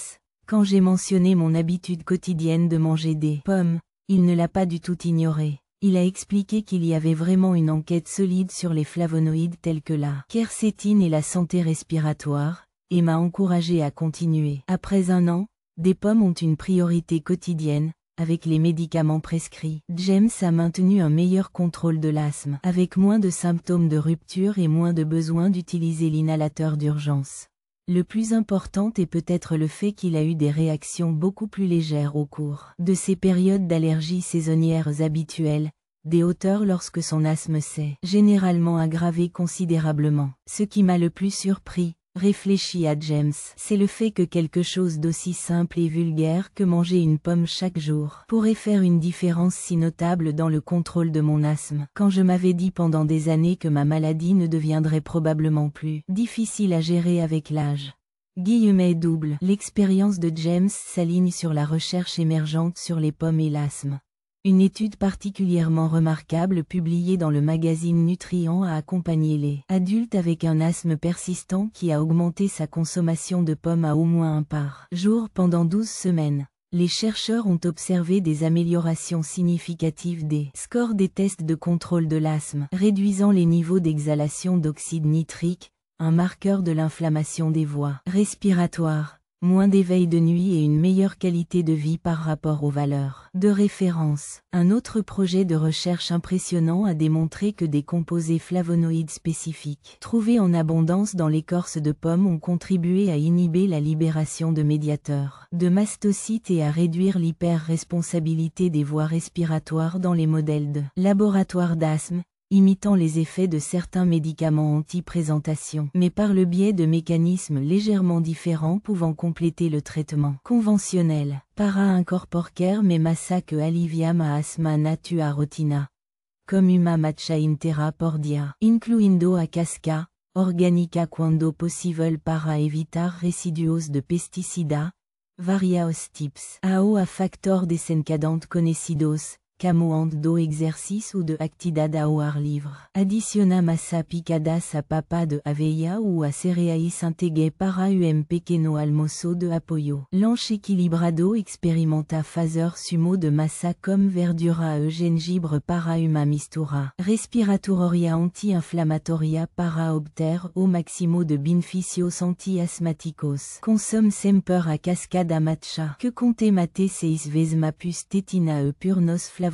Quand j'ai mentionné mon habitude quotidienne de manger des pommes, il ne l'a pas du tout ignoré. Il a expliqué qu'il y avait vraiment une enquête solide sur les flavonoïdes tels que la quercétine et la santé respiratoire, et m'a encouragé à continuer. Après 1 an, des pommes ont une priorité quotidienne, avec les médicaments prescrits. James a maintenu un meilleur contrôle de l'asthme, avec moins de symptômes de rupture et moins de besoin d'utiliser l'inhalateur d'urgence. Le plus important est peut-être le fait qu'il a eu des réactions beaucoup plus légères au cours de ces périodes d'allergies saisonnières habituelles, des hauteurs lorsque son asthme s'est généralement aggravé considérablement. Ce qui m'a le plus surpris, réfléchit à James, c'est le fait que quelque chose d'aussi simple et vulgaire que manger une pomme chaque jour pourrait faire une différence si notable dans le contrôle de mon asthme. Quand je m'avais dit pendant des années que ma maladie ne deviendrait probablement plus difficile à gérer avec l'âge. Double. L'expérience de James s'aligne sur la recherche émergente sur les pommes et l'asthme. Une étude particulièrement remarquable publiée dans le magazine Nutrient a accompagné les adultes avec un asthme persistant qui a augmenté sa consommation de pommes à au moins 1 par jour pendant 12 semaines. Les chercheurs ont observé des améliorations significatives des scores des tests de contrôle de l'asthme, réduisant les niveaux d'exhalation d'oxyde nitrique, un marqueur de l'inflammation des voies respiratoires. Moins d'éveil de nuit et une meilleure qualité de vie par rapport aux valeurs de référence. Un autre projet de recherche impressionnant a démontré que des composés flavonoïdes spécifiques, trouvés en abondance dans l'écorce de pommes, ont contribué à inhiber la libération de médiateurs de mastocytes et à réduire l'hyperresponsabilité des voies respiratoires dans les modèles de laboratoire d'asthme, imitant les effets de certains médicaments anti-présentation, mais par le biais de mécanismes légèrement différents pouvant compléter le traitement conventionnel. Para incorporare me massa que aliviam a asthma natua rotina. Comme uma matcha intera pordia, incluindo a casca, orgánica quando possible para evitar residuos de pesticida, variaos tips. AO a factor desencadante conhecidos, como do exercice ou de actividade ao ar livre. Adiciona massa picadas a papa de aveia ou a cereais integué para pequeno almoço de apoio. Lanche equilibrado experimenta fazer sumo de massa comme verdura e gengibre para uma mistura. Respiratoria anti-inflammatoria para obter o maximo de benefícios anti-asmáticos. Consomme semper a cascada matcha. Que compte mate 6 vezes mapus tetina e purnos flavonoïdes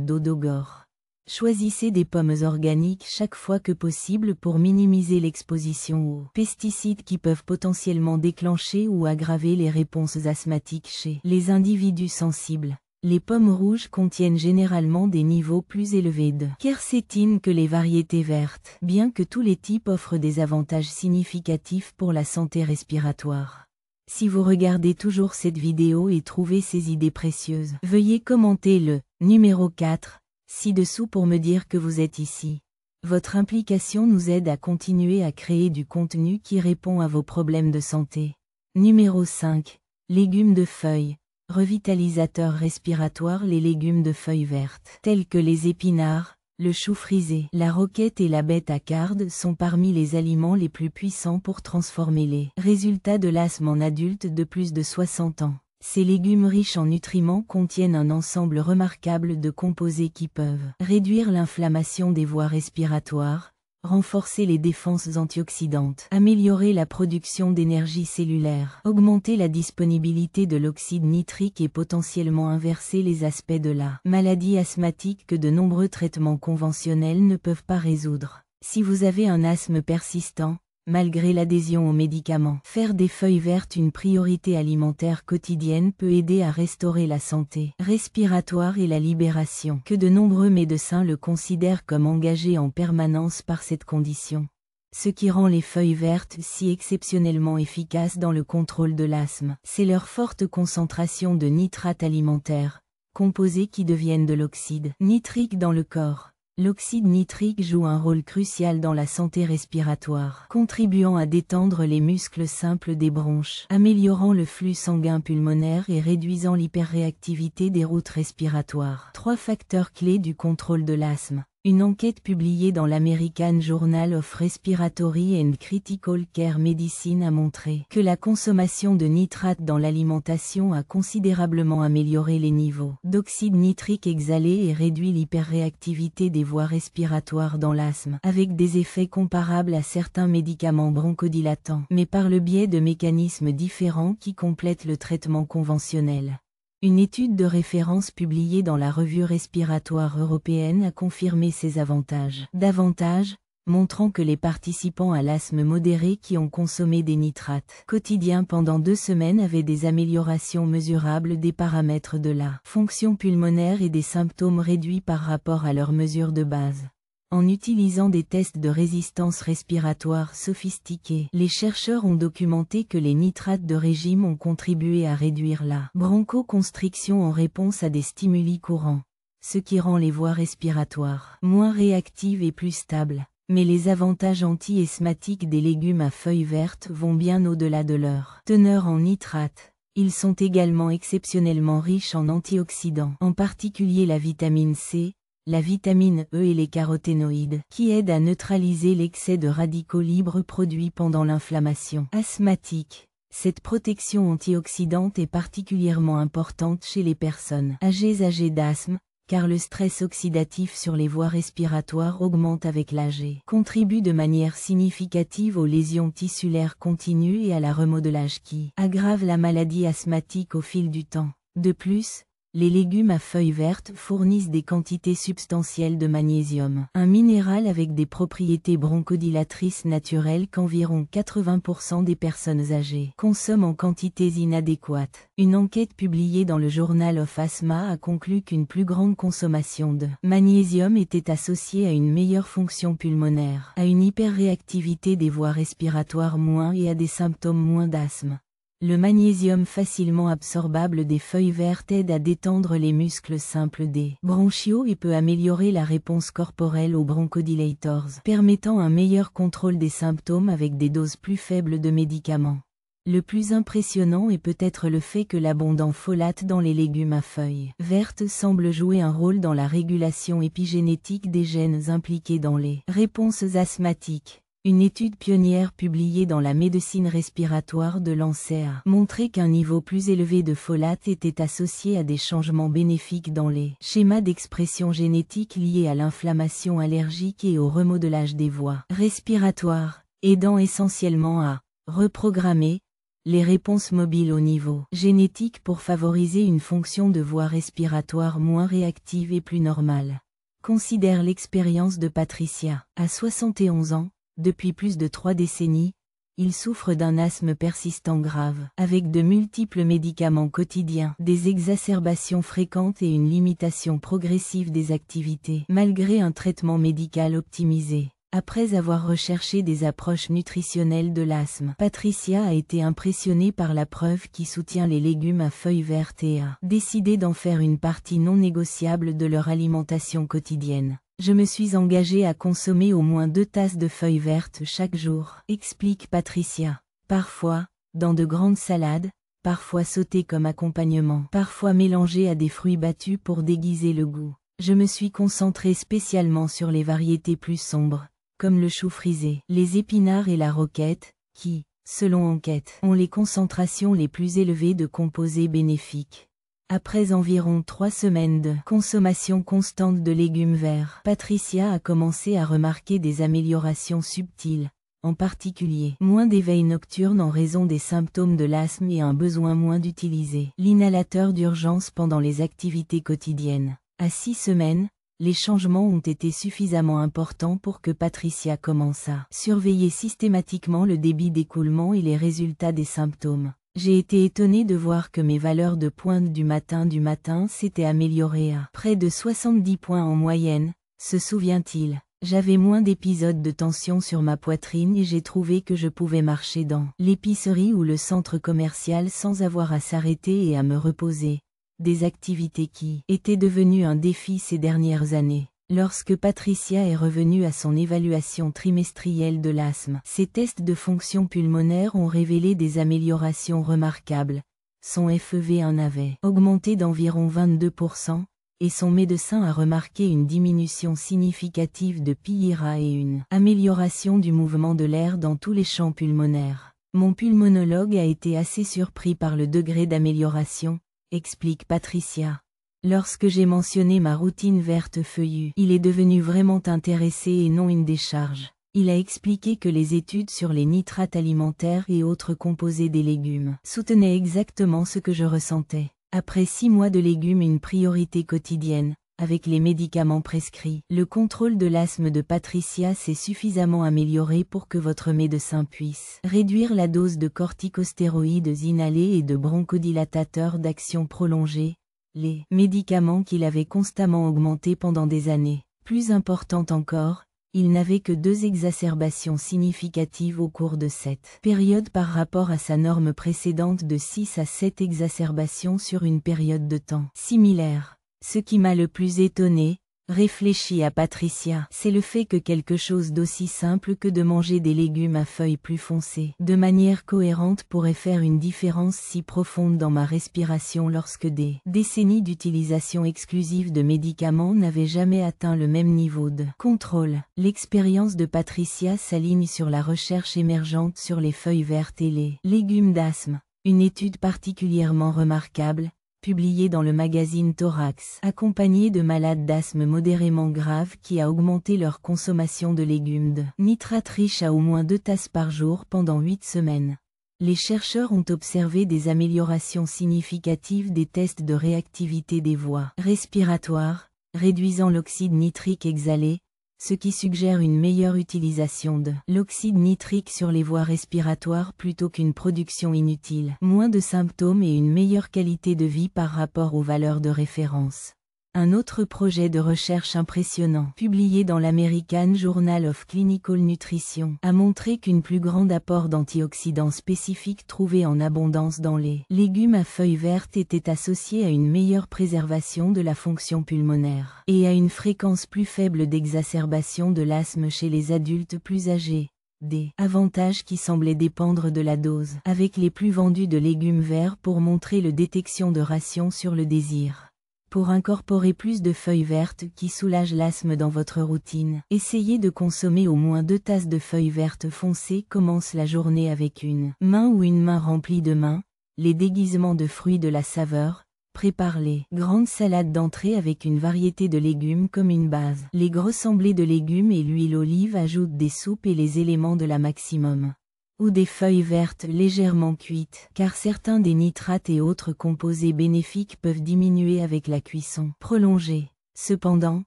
d'odogore. Choisissez des pommes organiques chaque fois que possible pour minimiser l'exposition aux pesticides qui peuvent potentiellement déclencher ou aggraver les réponses asthmatiques chez les individus sensibles. Les pommes rouges contiennent généralement des niveaux plus élevés de quercétine que les variétés vertes, bien que tous les types offrent des avantages significatifs pour la santé respiratoire. Si vous regardez toujours cette vidéo et trouvez ces idées précieuses, veuillez commenter le numéro 4 ci-dessous pour me dire que vous êtes ici. Votre implication nous aide à continuer à créer du contenu qui répond à vos problèmes de santé. Numéro 5. Légumes de feuilles. Revitalisateurs respiratoires. Les légumes de feuilles vertes, tels que les épinards, le chou frisé, la roquette et la bête à carde sont parmi les aliments les plus puissants pour transformer les résultats de l'asthme en adultes de plus de 60 ans. Ces légumes riches en nutriments contiennent un ensemble remarquable de composés qui peuvent réduire l'inflammation des voies respiratoires, renforcer les défenses antioxydantes, améliorer la production d'énergie cellulaire, augmenter la disponibilité de l'oxyde nitrique et potentiellement inverser les aspects de la maladie asthmatique que de nombreux traitements conventionnels ne peuvent pas résoudre. Si vous avez un asthme persistant, malgré l'adhésion aux médicaments, faire des feuilles vertes une priorité alimentaire quotidienne peut aider à restaurer la santé respiratoire et la libération, que de nombreux médecins le considèrent comme engagé en permanence par cette condition. Ce qui rend les feuilles vertes si exceptionnellement efficaces dans le contrôle de l'asthme, c'est leur forte concentration de nitrates alimentaires, composés qui deviennent de l'oxyde nitrique dans le corps. L'oxyde nitrique joue un rôle crucial dans la santé respiratoire, contribuant à détendre les muscles simples des bronches, améliorant le flux sanguin pulmonaire et réduisant l'hyperréactivité des routes respiratoires. 3 facteurs clés du contrôle de l'asthme. Une enquête publiée dans l'American Journal of Respiratory and Critical Care Medicine a montré que la consommation de nitrates dans l'alimentation a considérablement amélioré les niveaux d'oxyde nitrique exhalé et réduit l'hyperréactivité des voies respiratoires dans l'asthme, avec des effets comparables à certains médicaments bronchodilatants, mais par le biais de mécanismes différents qui complètent le traitement conventionnel. Une étude de référence publiée dans la revue respiratoire européenne a confirmé ces avantages. Davantage, montrant que les participants à l'asthme modéré qui ont consommé des nitrates quotidiens pendant 2 semaines avaient des améliorations mesurables des paramètres de la fonction pulmonaire et des symptômes réduits par rapport à leurs mesures de base. En utilisant des tests de résistance respiratoire sophistiqués, les chercheurs ont documenté que les nitrates de régime ont contribué à réduire la bronchoconstriction en réponse à des stimuli courants, ce qui rend les voies respiratoires moins réactives et plus stables. Mais les avantages anti-asthmatiques des légumes à feuilles vertes vont bien au-delà de leur teneur en nitrates. Ils sont également exceptionnellement riches en antioxydants, en particulier la vitamine C, la vitamine E et les caroténoïdes, qui aident à neutraliser l'excès de radicaux libres produits pendant l'inflammation asthmatique. Cette protection antioxydante est particulièrement importante chez les personnes âgées d'asthme, car le stress oxydatif sur les voies respiratoires augmente avec l'âge et contribue de manière significative aux lésions tissulaires continues et à la remodelage qui aggrave la maladie asthmatique au fil du temps. De plus, les légumes à feuilles vertes fournissent des quantités substantielles de magnésium, un minéral avec des propriétés bronchodilatrices naturelles qu'environ 80% des personnes âgées consomment en quantités inadéquates. Une enquête publiée dans le Journal of Asthma a conclu qu'une plus grande consommation de magnésium était associée à une meilleure fonction pulmonaire, à une hyperréactivité des voies respiratoires moins et à des symptômes moins d'asthme. Le magnésium facilement absorbable des feuilles vertes aide à détendre les muscles simples des bronchioles et peut améliorer la réponse corporelle aux bronchodilators, permettant un meilleur contrôle des symptômes avec des doses plus faibles de médicaments. Le plus impressionnant est peut-être le fait que l'abondant folate dans les légumes à feuilles vertes semble jouer un rôle dans la régulation épigénétique des gènes impliqués dans les réponses asthmatiques. Une étude pionnière publiée dans la médecine respiratoire de Lancet a montré qu'un niveau plus élevé de folate était associé à des changements bénéfiques dans les schémas d'expression génétique liés à l'inflammation allergique et au remodelage des voies respiratoires, aidant essentiellement à reprogrammer les réponses mobiles au niveau génétique pour favoriser une fonction de voie respiratoire moins réactive et plus normale. Considère l'expérience de Patricia, à 71 ans. Depuis plus de 3 décennies, il souffre d'un asthme persistant grave, avec de multiples médicaments quotidiens, des exacerbations fréquentes et une limitation progressive des activités, malgré un traitement médical optimisé. Après avoir recherché des approches nutritionnelles de l'asthme, Patricia a été impressionnée par la preuve qui soutient les légumes à feuilles vertes et a décidé d'en faire une partie non négociable de leur alimentation quotidienne. Je me suis engagée à consommer au moins 2 tasses de feuilles vertes chaque jour, explique Patricia. Parfois, dans de grandes salades, parfois sautées comme accompagnement, parfois mélangées à des fruits battus pour déguiser le goût. Je me suis concentrée spécialement sur les variétés plus sombres, comme le chou frisé, les épinards et la roquette, qui, selon enquête, ont les concentrations les plus élevées de composés bénéfiques. Après environ 3 semaines de consommation constante de légumes verts, Patricia a commencé à remarquer des améliorations subtiles, en particulier moins d'éveil nocturne en raison des symptômes de l'asthme et un besoin moins d'utiliser l'inhalateur d'urgence pendant les activités quotidiennes. À 6 semaines, les changements ont été suffisamment importants pour que Patricia commence à surveiller systématiquement le débit d'écoulement et les résultats des symptômes. J'ai été étonnée de voir que mes valeurs de pointe du matin s'étaient améliorées à près de 70 points en moyenne, se souvient-il. J'avais moins d'épisodes de tension sur ma poitrine et j'ai trouvé que je pouvais marcher dans l'épicerie ou le centre commercial sans avoir à s'arrêter et à me reposer. Des activités qui étaient devenues un défi ces dernières années. Lorsque Patricia est revenue à son évaluation trimestrielle de l'asthme, ses tests de fonction pulmonaire ont révélé des améliorations remarquables. Son FEV1 avait augmenté d'environ 22%, et son médecin a remarqué une diminution significative de PIRA et une amélioration du mouvement de l'air dans tous les champs pulmonaires. Mon pulmonologue a été assez surpris par le degré d'amélioration, explique Patricia. Lorsque j'ai mentionné ma routine verte feuillue, il est devenu vraiment intéressé et non une décharge. Il a expliqué que les études sur les nitrates alimentaires et autres composés des légumes soutenaient exactement ce que je ressentais. Après 6 mois de légumes, une priorité quotidienne, avec les médicaments prescrits, le contrôle de l'asthme de Patricia s'est suffisamment amélioré pour que votre médecin puisse réduire la dose de corticostéroïdes inhalés et de bronchodilatateurs d'action prolongée. Les médicaments qu'il avait constamment augmentés pendant des années. Plus importante encore, il n'avait que 2 exacerbations significatives au cours de cette période par rapport à sa norme précédente de 6 à 7 exacerbations sur une période de temps similaire. Ce qui m'a le plus étonné, réfléchit à Patricia, c'est le fait que quelque chose d'aussi simple que de manger des légumes à feuilles plus foncées de manière cohérente pourrait faire une différence si profonde dans ma respiration lorsque des décennies d'utilisation exclusive de médicaments n'avaient jamais atteint le même niveau de contrôle. L'expérience de Patricia s'aligne sur la recherche émergente sur les feuilles vertes et les légumes d'asthme, une étude particulièrement remarquable, publié dans le magazine Thorax, accompagné de malades d'asthme modérément grave qui a augmenté leur consommation de légumes de nitrate riches à au moins 2 tasses par jour pendant 8 semaines. Les chercheurs ont observé des améliorations significatives des tests de réactivité des voies respiratoires, réduisant l'oxyde nitrique exhalé, ce qui suggère une meilleure utilisation de l'oxyde nitrique sur les voies respiratoires plutôt qu'une production inutile, moins de symptômes et une meilleure qualité de vie par rapport aux valeurs de référence. Un autre projet de recherche impressionnant, publié dans l'American Journal of Clinical Nutrition, a montré qu'une plus grande apport d'antioxydants spécifiques trouvés en abondance dans les légumes à feuilles vertes était associé à une meilleure préservation de la fonction pulmonaire et à une fréquence plus faible d'exacerbation de l'asthme chez les adultes plus âgés. Des avantages qui semblaient dépendre de la dose, avec les plus vendus de légumes verts pour montrer le détection de ration sur le désir. Pour incorporer plus de feuilles vertes qui soulagent l'asthme dans votre routine, essayez de consommer au moins 2 tasses de feuilles vertes foncées. Commence la journée avec une main ou une main remplie de mains, les déguisements de fruits de la saveur, prépare les grandes salades d'entrée avec une variété de légumes comme une base. Les gros semblés de légumes et l'huile olive ajoutent des soupes et les éléments de la maximum. Ou des feuilles vertes légèrement cuites, car certains des nitrates et autres composés bénéfiques peuvent diminuer avec la cuisson prolongée. Cependant,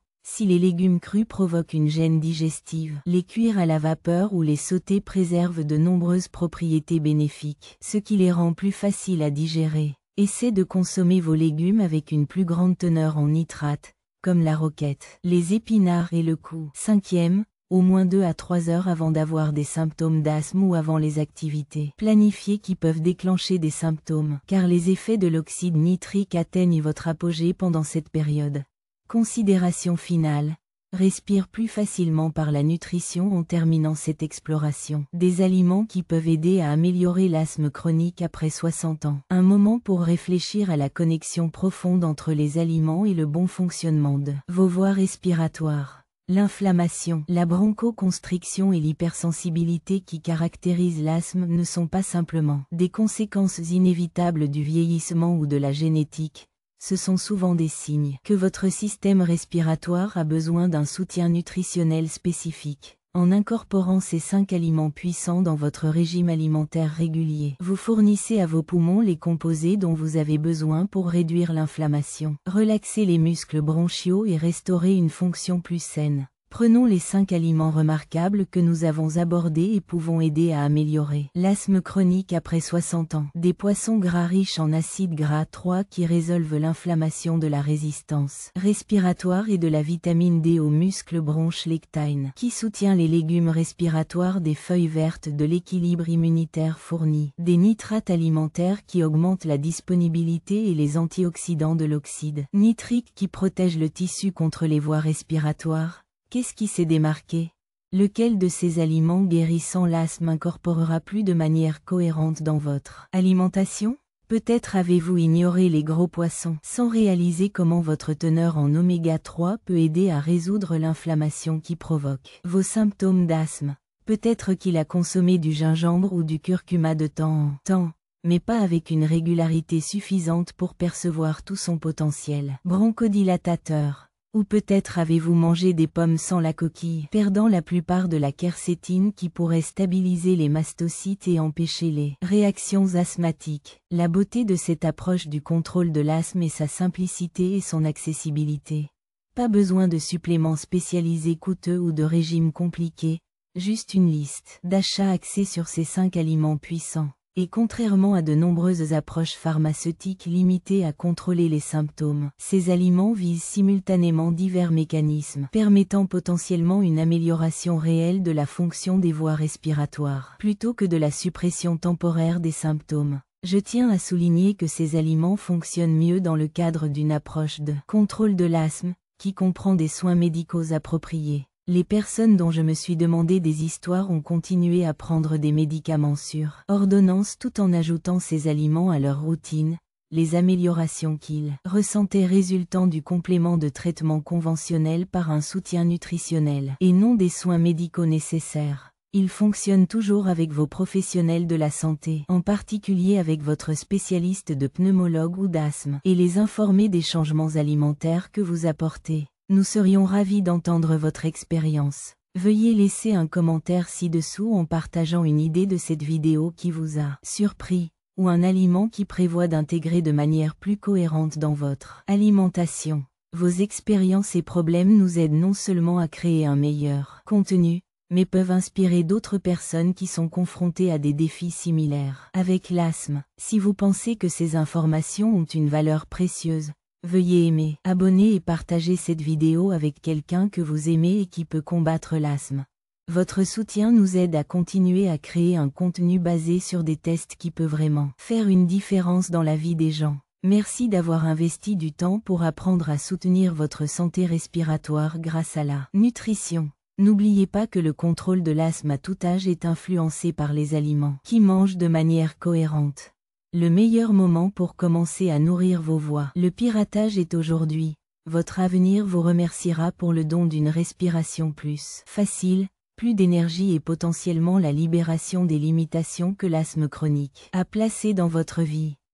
si les légumes crus provoquent une gêne digestive, les cuire à la vapeur ou les sauter préservent de nombreuses propriétés bénéfiques, ce qui les rend plus faciles à digérer. Essayez de consommer vos légumes avec une plus grande teneur en nitrates, comme la roquette, les épinards et le cou. 5e, au moins 2 à 3 heures avant d'avoir des symptômes d'asthme ou avant les activités planifiées qui peuvent déclencher des symptômes, car les effets de l'oxyde nitrique atteignent votre apogée pendant cette période. Considération finale. Respire plus facilement par la nutrition en terminant cette exploration. Des aliments qui peuvent aider à améliorer l'asthme chronique après 60 ans. Un moment pour réfléchir à la connexion profonde entre les aliments et le bon fonctionnement de vos voies respiratoires. L'inflammation, la bronchoconstriction et l'hypersensibilité qui caractérisent l'asthme ne sont pas simplement des conséquences inévitables du vieillissement ou de la génétique, ce sont souvent des signes que votre système respiratoire a besoin d'un soutien nutritionnel spécifique. En incorporant ces 5 aliments puissants dans votre régime alimentaire régulier, vous fournissez à vos poumons les composés dont vous avez besoin pour réduire l'inflammation, relaxer les muscles bronchiaux et restaurer une fonction plus saine. Prenons les 5 aliments remarquables que nous avons abordés et pouvons aider à améliorer l'asthme chronique après 60 ans. Des poissons gras riches en acides gras 3 qui résolvent l'inflammation de la résistance respiratoire et de la vitamine D aux muscles bronches-lectine qui soutient les légumes respiratoires, des feuilles vertes de l'équilibre immunitaire fourni, des nitrates alimentaires qui augmentent la disponibilité et les antioxydants de l'oxyde nitrique qui protège le tissu contre les voies respiratoires. Qu'est-ce qui s'est démarqué? Lequel de ces aliments guérissant l'asthme incorporera plus de manière cohérente dans votre alimentation? Peut-être avez-vous ignoré les gros poissons, sans réaliser comment votre teneur en oméga 3 peut aider à résoudre l'inflammation qui provoque vos symptômes d'asthme. Peut-être qu'il a consommé du gingembre ou du curcuma de temps en temps, mais pas avec une régularité suffisante pour percevoir tout son potentiel bronchodilatateur. Ou peut-être avez-vous mangé des pommes sans la coquille, perdant la plupart de la quercétine qui pourrait stabiliser les mastocytes et empêcher les réactions asthmatiques. La beauté de cette approche du contrôle de l'asthme est sa simplicité et son accessibilité. Pas besoin de suppléments spécialisés coûteux ou de régimes compliqués, juste une liste d'achats axée sur ces 5 aliments puissants. Et contrairement à de nombreuses approches pharmaceutiques limitées à contrôler les symptômes, ces aliments visent simultanément divers mécanismes permettant potentiellement une amélioration réelle de la fonction des voies respiratoires, plutôt que de la suppression temporaire des symptômes. Je tiens à souligner que ces aliments fonctionnent mieux dans le cadre d'une approche de contrôle de l'asthme, qui comprend des soins médicaux appropriés. Les personnes dont je me suis demandé des histoires ont continué à prendre des médicaments sur ordonnance tout en ajoutant ces aliments à leur routine, les améliorations qu'ils ressentaient résultant du complément de traitement conventionnel par un soutien nutritionnel et non des soins médicaux nécessaires. Ils fonctionnent toujours avec vos professionnels de la santé, en particulier avec votre spécialiste de pneumologue ou d'asthme, et les informer des changements alimentaires que vous apportez. Nous serions ravis d'entendre votre expérience. Veuillez laisser un commentaire ci-dessous en partageant une idée de cette vidéo qui vous a surpris, ou un aliment qui prévoit d'intégrer de manière plus cohérente dans votre alimentation. Vos expériences et problèmes nous aident non seulement à créer un meilleur contenu, mais peuvent inspirer d'autres personnes qui sont confrontées à des défis similaires avec l'asthme. Si vous pensez que ces informations ont une valeur précieuse, veuillez aimer, abonner et partager cette vidéo avec quelqu'un que vous aimez et qui peut combattre l'asthme. Votre soutien nous aide à continuer à créer un contenu basé sur des tests qui peut vraiment faire une différence dans la vie des gens. Merci d'avoir investi du temps pour apprendre à soutenir votre santé respiratoire grâce à la nutrition. N'oubliez pas que le contrôle de l'asthme à tout âge est influencé par les aliments qui mangent de manière cohérente. Le meilleur moment pour commencer à nourrir vos voies. Le piratage est aujourd'hui. Votre avenir vous remerciera pour le don d'une respiration plus facile, plus d'énergie et potentiellement la libération des limitations que l'asthme chronique a placées dans votre vie.